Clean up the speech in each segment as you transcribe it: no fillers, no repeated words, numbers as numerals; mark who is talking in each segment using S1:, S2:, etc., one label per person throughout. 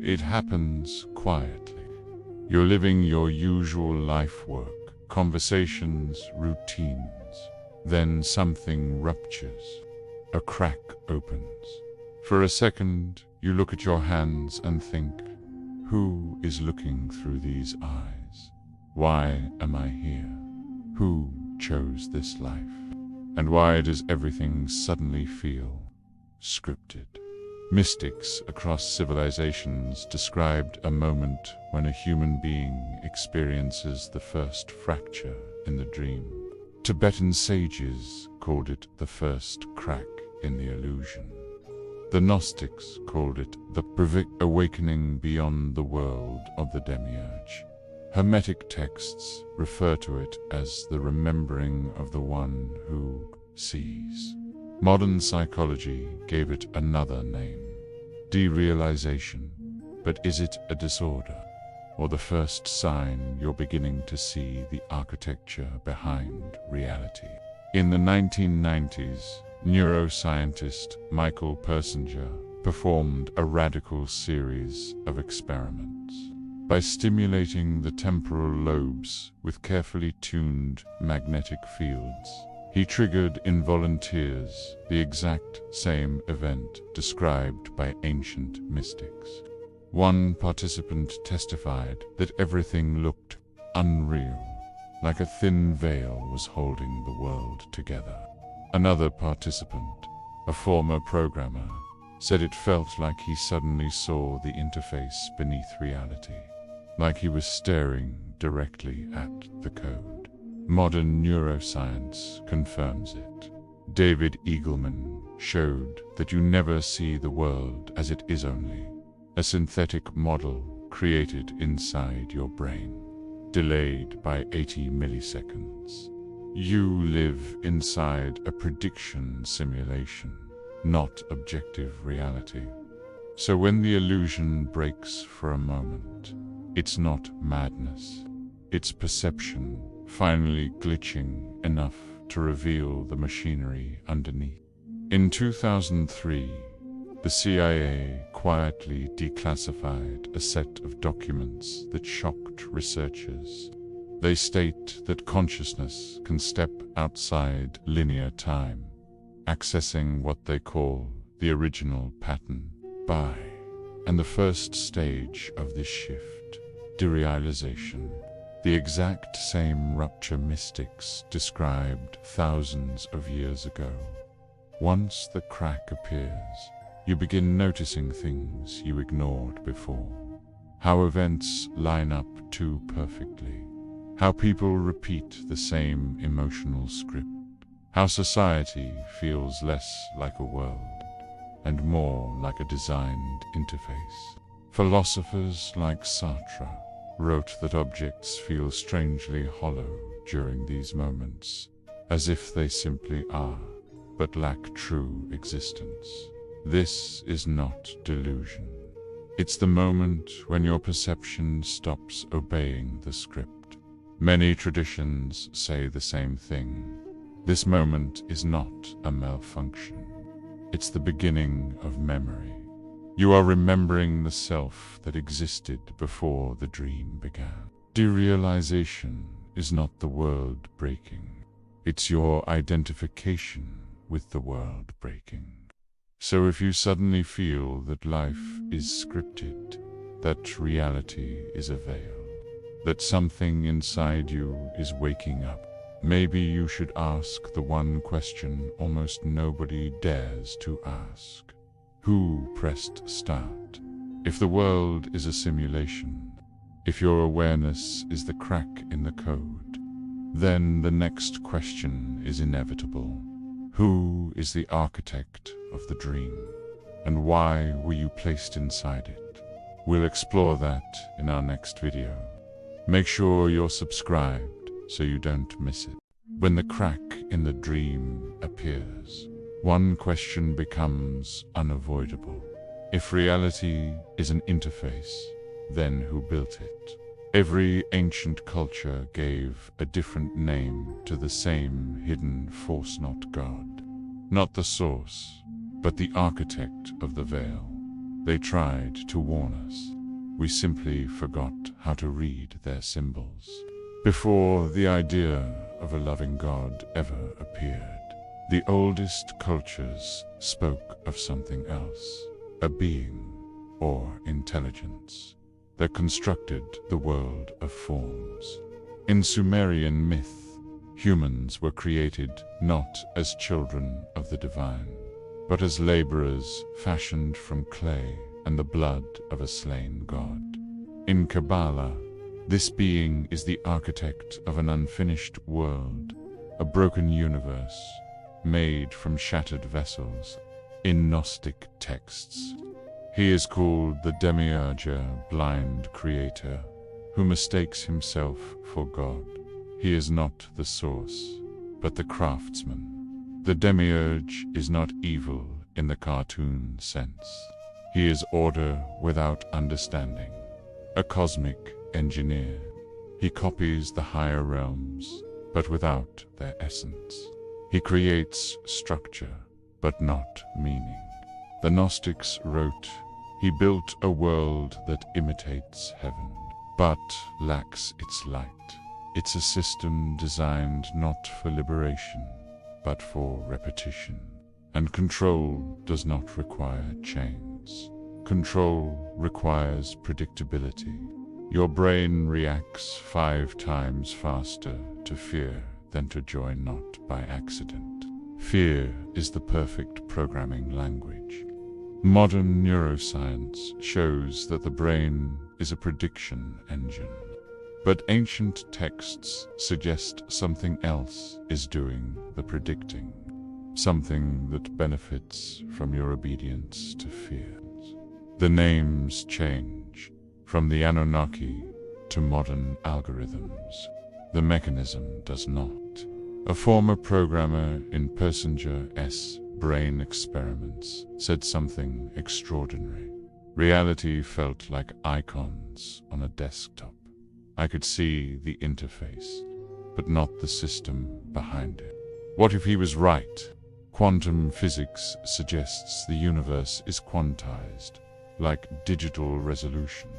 S1: It happens quietly. You're living your usual life work, conversations, routines. Then something ruptures. A crack opens. For a second, you look at your hands and think, who is looking through these eyes? Why am I here? Who chose this life? And why does everything suddenly feel scripted? Mystics across civilizations described a moment when a human being experiences the first fracture in the dream. Tibetan sages called it the first crack in the illusion. The Gnostics called it the awakening beyond the world of the demiurge. Hermetic texts refer to it as the remembering of the one who sees. Modern psychology gave it another name, derealization. But is it a disorder, or the first sign you're beginning to see the architecture behind reality? In the 1990s, neuroscientist Michael Persinger performed a radical series of experiments. By stimulating the temporal lobes with carefully tuned magnetic fields, he triggered in volunteers the exact same event described by ancient mystics. One participant testified that everything looked unreal, like a thin veil was holding the world together. Another participant, a former programmer, said it felt like he suddenly saw the interface beneath reality, like he was staring directly at the code. Modern neuroscience confirms it. David Eagleman showed that you never see the world as it is, only a synthetic model created inside your brain, delayed by 80 milliseconds. You live inside a prediction simulation, not objective reality. So when the illusion breaks for a moment, it's not madness, it's perception finally glitching enough to reveal the machinery underneath. In 2003, the CIA quietly declassified a set of documents that shocked researchers. They state that consciousness can step outside linear time, accessing what they call the original pattern by. And the first stage of this shift, derealization, the exact same rupture mystics described thousands of years ago. Once the crack appears, you begin noticing things you ignored before. How events line up too perfectly. How people repeat the same emotional script. How society feels less like a world and more like a designed interface. Philosophers like Sartre wrote that objects feel strangely hollow during these moments, as if they simply are, but lack true existence. This is not delusion. It's the moment when your perception stops obeying the script. Many traditions say the same thing. This moment is not a malfunction. It's the beginning of memory. You are remembering the self that existed before the dream began. Derealization is not the world breaking. It's your identification with the world breaking. So if you suddenly feel that life is scripted, that reality is a veil, that something inside you is waking up, maybe you should ask the one question almost nobody dares to ask. Who pressed start? If the world is a simulation, if your awareness is the crack in the code, then the next question is inevitable. Who is the architect of the dream? And why were you placed inside it? We'll explore that in our next video. Make sure you're subscribed so you don't miss it. When the crack in the dream appears, one question becomes unavoidable. If reality is an interface, then who built it? Every ancient culture gave a different name to the same hidden force, not God, not the source, but the architect of the veil. They tried to warn us. We simply forgot how to read their symbols. Before the idea of a loving God ever appeared, the oldest cultures spoke of something else, a being or intelligence that constructed the world of forms. In Sumerian myth, humans were created not as children of the divine, but as laborers fashioned from clay and the blood of a slain god. In Kabbalah, this being is the architect of an unfinished world, a broken universe made from shattered vessels. In Gnostic texts, he is called the demiurge, blind creator, who mistakes himself for God. He is not the source, but the craftsman. The demiurge is not evil in the cartoon sense. He is order without understanding, a cosmic engineer. He copies the higher realms, but without their essence. He creates structure, but not meaning. The Gnostics wrote, "He built a world that imitates heaven, but lacks its light. It's a system designed not for liberation, but for repetition. And control does not require chains. Control requires predictability. Your brain reacts 5 times faster to fear than to joy not by accident. Fear is the perfect programming language." Modern neuroscience shows that the brain is a prediction engine. But ancient texts suggest something else is doing the predicting, something that benefits from your obedience to fears. The names change from the Anunnaki to modern algorithms. The mechanism does not. A former programmer in Persinger's brain experiments said something extraordinary. Reality felt like icons on a desktop. I could see the interface, but not the system behind it. What if he was right? Quantum physics suggests the universe is quantized, like digital resolutions.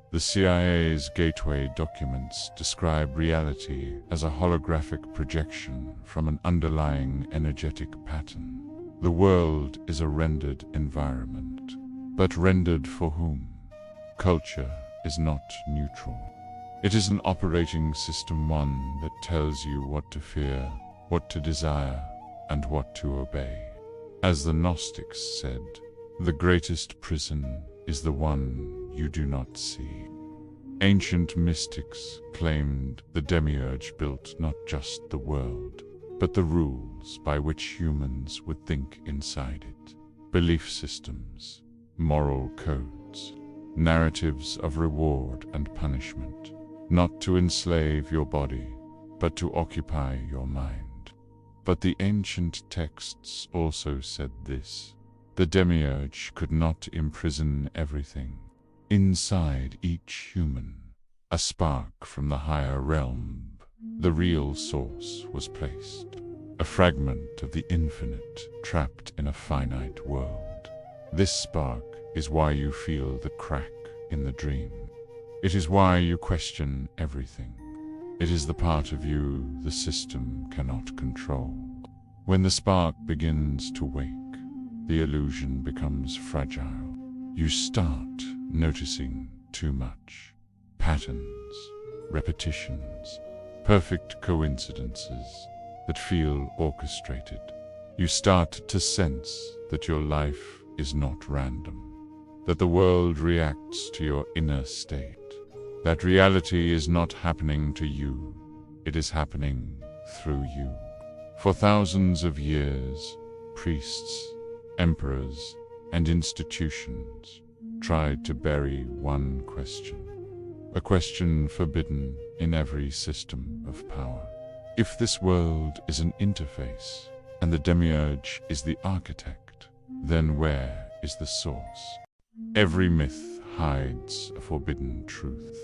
S1: The CIA's Gateway documents describe reality as a holographic projection from an underlying energetic pattern. The world is a rendered environment, but rendered for whom? Culture is not neutral. It is an operating system, one that tells you what to fear, what to desire, and what to obey. As the Gnostics said, the greatest prison is the one you do not see. Ancient mystics claimed the demiurge built not just the world, but the rules by which humans would think inside it. Belief systems, moral codes, narratives of reward and punishment, not to enslave your body, but to occupy your mind. But the ancient texts also said this: the demiurge could not imprison everything. Inside each human, a spark from the higher realm, the real source, was placed. A fragment of the infinite trapped in a finite world. This spark is why you feel the crack in the dream. It is why you question everything. It is the part of you the system cannot control. When the spark begins to wake, the illusion becomes fragile. You start noticing too much. Patterns, repetitions, perfect coincidences that feel orchestrated. You start to sense that your life is not random, that the world reacts to your inner state, that reality is not happening to you, it is happening through you. For thousands of years, priests, emperors, and institutions tried to bury one question, a question forbidden in every system of power. If this world is an interface, and the demiurge is the architect, then where is the source? Every myth hides a forbidden truth.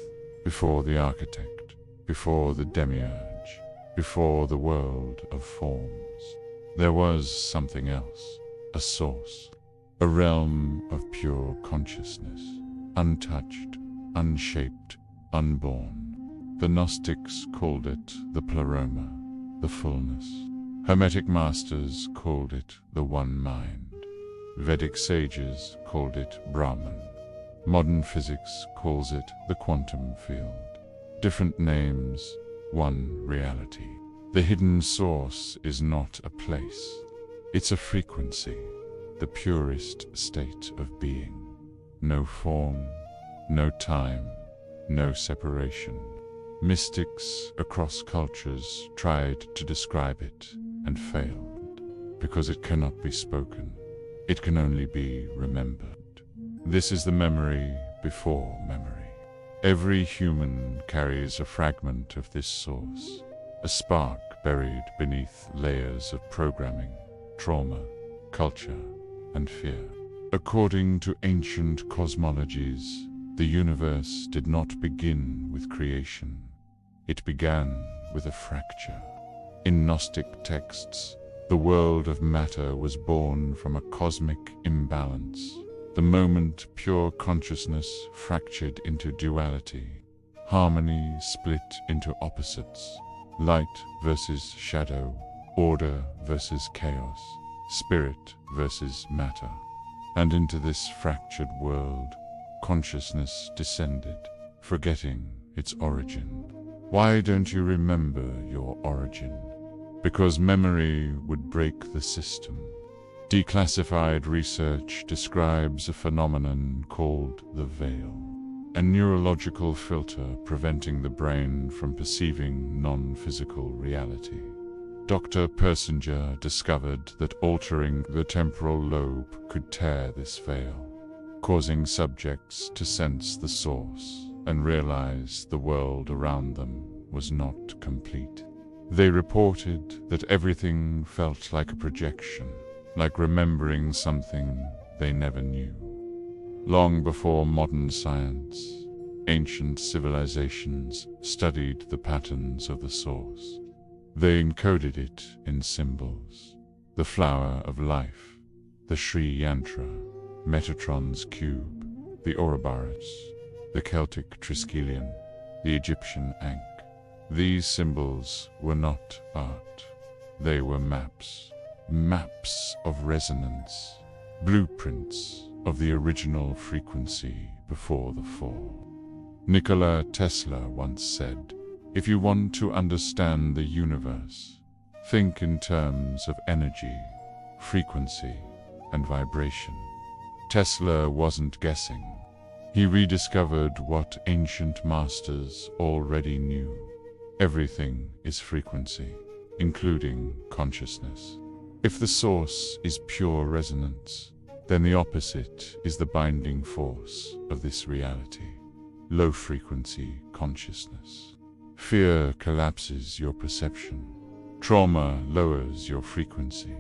S1: Before the architect, before the demiurge, before the world of forms, there was something else, a source. a realm of pure consciousness, untouched, unshaped, unborn. The Gnostics called it the pleroma, the fullness. Hermetic masters called it the one mind. Vedic sages called it Brahman. Modern physics calls it the quantum field. Different names, one reality. The hidden source is not a place. It's a frequency, the purest state of being. No form, no time, no separation. Mystics across cultures tried to describe it and failed, because it cannot be spoken. It can only be remembered. This is the memory before memory. Every human carries a fragment of this source, a spark buried beneath layers of programming, trauma, culture, and fear. According to ancient cosmologies, the universe did not begin with creation. It began with a fracture. In Gnostic texts, the world of matter was born from a cosmic imbalance. The moment pure consciousness fractured into duality, harmony split into opposites, light versus shadow, order versus chaos, spirit versus matter. And into this fractured world, consciousness descended, forgetting its origin. Why don't you remember your origin? Because memory would break the system. Declassified research describes a phenomenon called the veil, a neurological filter preventing the brain from perceiving non-physical reality. Dr. Persinger discovered that altering the temporal lobe could tear this veil, causing subjects to sense the source and realize the world around them was not complete. They reported that everything felt like a projection, like remembering something they never knew. Long before modern science, ancient civilizations studied the patterns of the source. They encoded it in symbols: the flower of life, the Sri Yantra, Metatron's cube, the Ouroboros, the Celtic Triskelion, the Egyptian Ankh. These symbols were not art. They were maps. Maps of resonance, blueprints of the original frequency before the fall. Nikola Tesla once said, "If you want to understand the universe, think in terms of energy, frequency, and vibration." Tesla wasn't guessing. He rediscovered what ancient masters already knew. Everything is frequency, including consciousness. If the source is pure resonance, then the opposite is the binding force of this reality: low-frequency consciousness. Fear collapses your perception. Trauma lowers your frequency.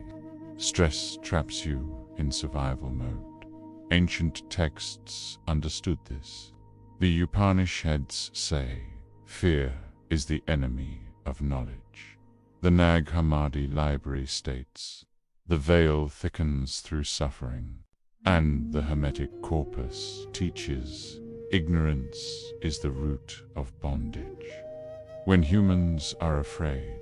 S1: Stress traps you in survival mode. Ancient texts understood this. The Upanishads say, "Fear is the enemy of knowledge." The Nag Hammadi library states, "The veil thickens through suffering," and the Hermetic corpus teaches, "Ignorance is the root of bondage." When humans are afraid,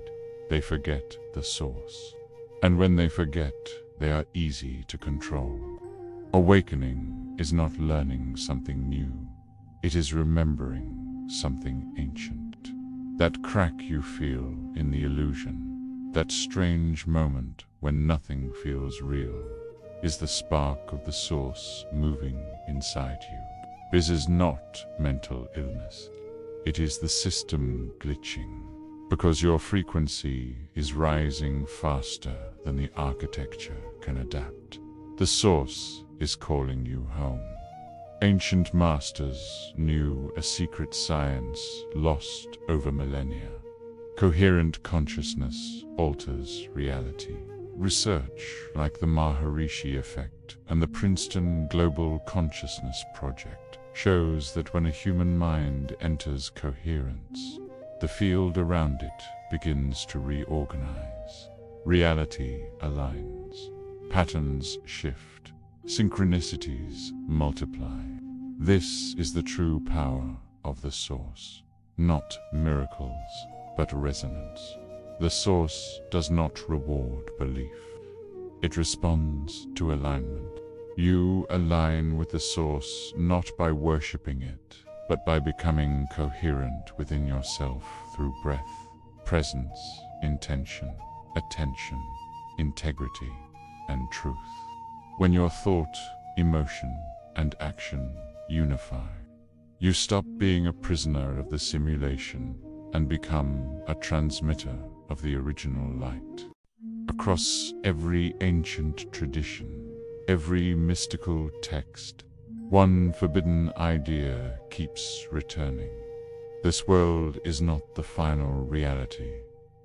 S1: they forget the source. And when they forget, they are easy to control. Awakening is not learning something new. It is remembering something ancient. That crack you feel in the illusion, that strange moment when nothing feels real, is the spark of the source moving inside you. This is not mental illness. It is the system glitching, because your frequency is rising faster than the architecture can adapt. The source is calling you home. Ancient masters knew a secret science lost over millennia. Coherent consciousness alters reality. Research like the Maharishi effect and the Princeton Global Consciousness Project shows that when a human mind enters coherence, the field around it begins to reorganize. Reality aligns. Patterns shift. synchronicities multiply. This is the true power of the Source. Not miracles, but resonance. The Source does not reward belief. It responds to alignment. You align with the Source not by worshipping it, but by becoming coherent within yourself through breath, presence, intention, attention, integrity, and truth. When your thought, emotion, and action unify, you stop being a prisoner of the simulation and become a transmitter of the original light. Across every ancient tradition, every mystical text, one forbidden idea keeps returning. This world is not the final reality.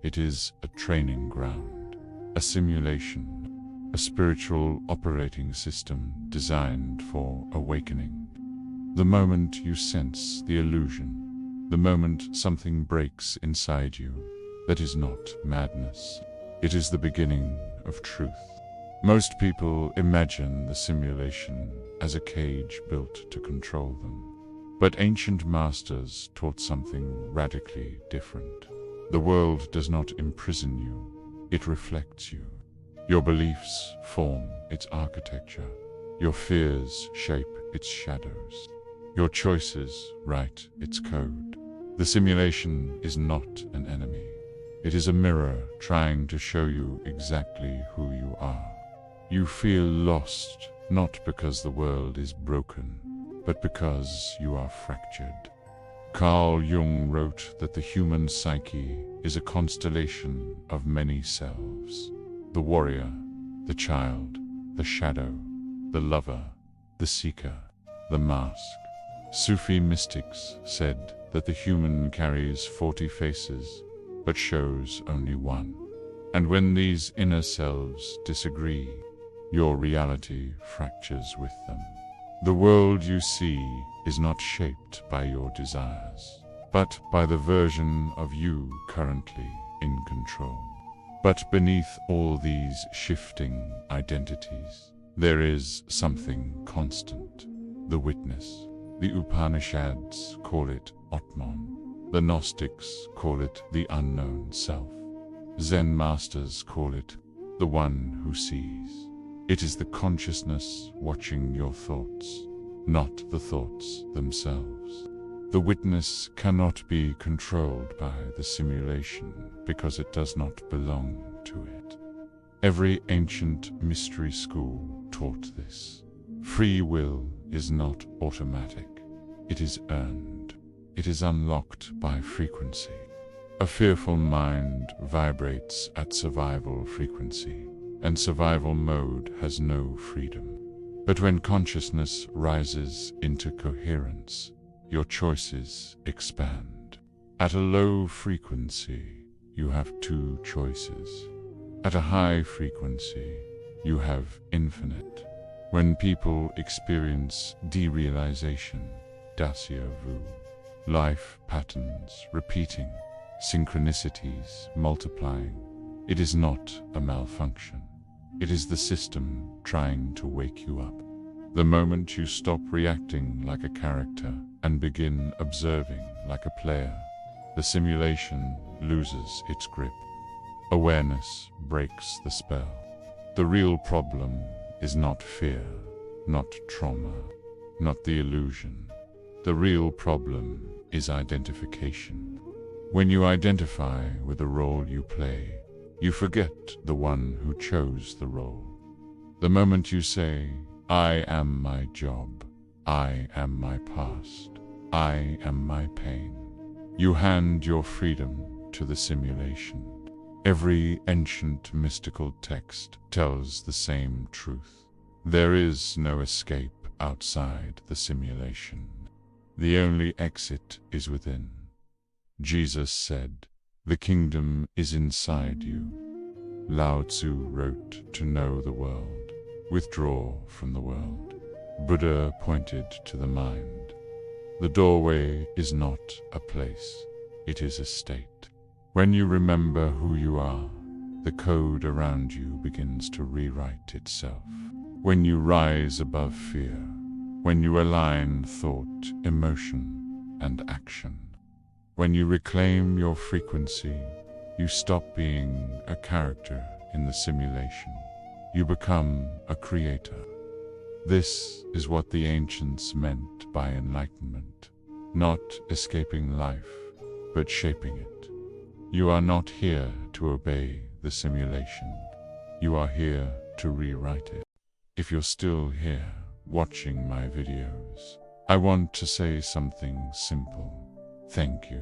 S1: It is a training ground, a simulation, a spiritual operating system designed for awakening. The moment you sense the illusion, the moment something breaks inside you, that is not madness. It is the beginning of truth. Most people imagine the simulation as a cage built to control them. But ancient masters taught something radically different. The world does not imprison you, it reflects you. Your beliefs form its architecture. Your fears shape its shadows. Your choices write its code. The simulation is not an enemy. It is a mirror trying to show you exactly who you are. You feel lost, not because the world is broken, but because you are fractured. Carl Jung wrote that the human psyche is a constellation of many selves. The warrior, the child, the shadow, the lover, the seeker, the mask. Sufi mystics said that the human carries 40 faces, but shows only one. And when these inner selves disagree, your reality fractures with them. The world you see is not shaped by your desires, but by the version of you currently in control. But beneath all these shifting identities, there is something constant, the witness. The Upanishads call it Atman. The Gnostics call it the unknown self. Zen masters call it the one who sees. It is the consciousness watching your thoughts, not the thoughts themselves. The witness cannot be controlled by the simulation because it does not belong to it. Every ancient mystery school taught this. Free will is not automatic. It is earned. It is unlocked by frequency. A fearful mind vibrates at survival frequency, and survival mode has no freedom. But when consciousness rises into coherence, your choices expand. At a low frequency, you have two choices. At a high frequency, you have infinite. When people experience derealization, déjà vu, life patterns repeating, synchronicities multiplying, it is not a malfunction. It is the system trying to wake you up. The moment you stop reacting like a character and begin observing like a player, the simulation loses its grip. Awareness breaks the spell. The real problem is not fear, not trauma, not the illusion. The real problem is identification. When you identify with the role you play, you forget the one who chose the role. The moment you say, I am my job, I am my past, I am my pain, you hand your freedom to the simulation. Every ancient mystical text tells the same truth. There is no escape outside the simulation. The only exit is within. Jesus said, "The kingdom is inside you." Lao Tzu wrote, "To know the world, withdraw from the world." Buddha pointed to the mind. The doorway is not a place, it is a state. When you remember who you are, the code around you begins to rewrite itself. When you rise above fear, when you align thought, emotion, and action, when you reclaim your frequency, you stop being a character in the simulation. You become a creator. This is what the ancients meant by enlightenment, not escaping life, but shaping it. You are not here to obey the simulation. You are here to rewrite it. If you're still here, watching my videos, I want to say something simple. Thank you.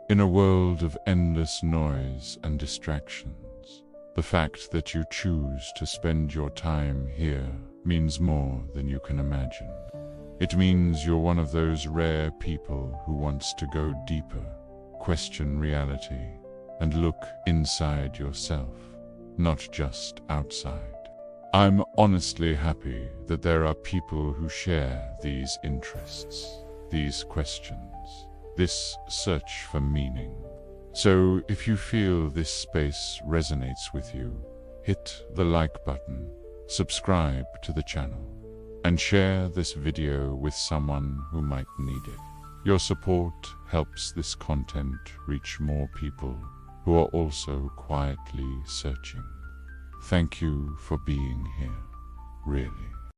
S1: In a world of endless noise and distractions, the fact that you choose to spend your time here means more than you can imagine. It means you're one of those rare people who wants to go deeper, question reality, and look inside yourself, not just outside. I'm honestly happy that there are people who share these interests, these questions, this search for meaning. So if you feel this space resonates with you, hit the like button, subscribe to the channel, and share this video with someone who might need it. Your support helps this content reach more people who are also quietly searching. Thank you for being here, really.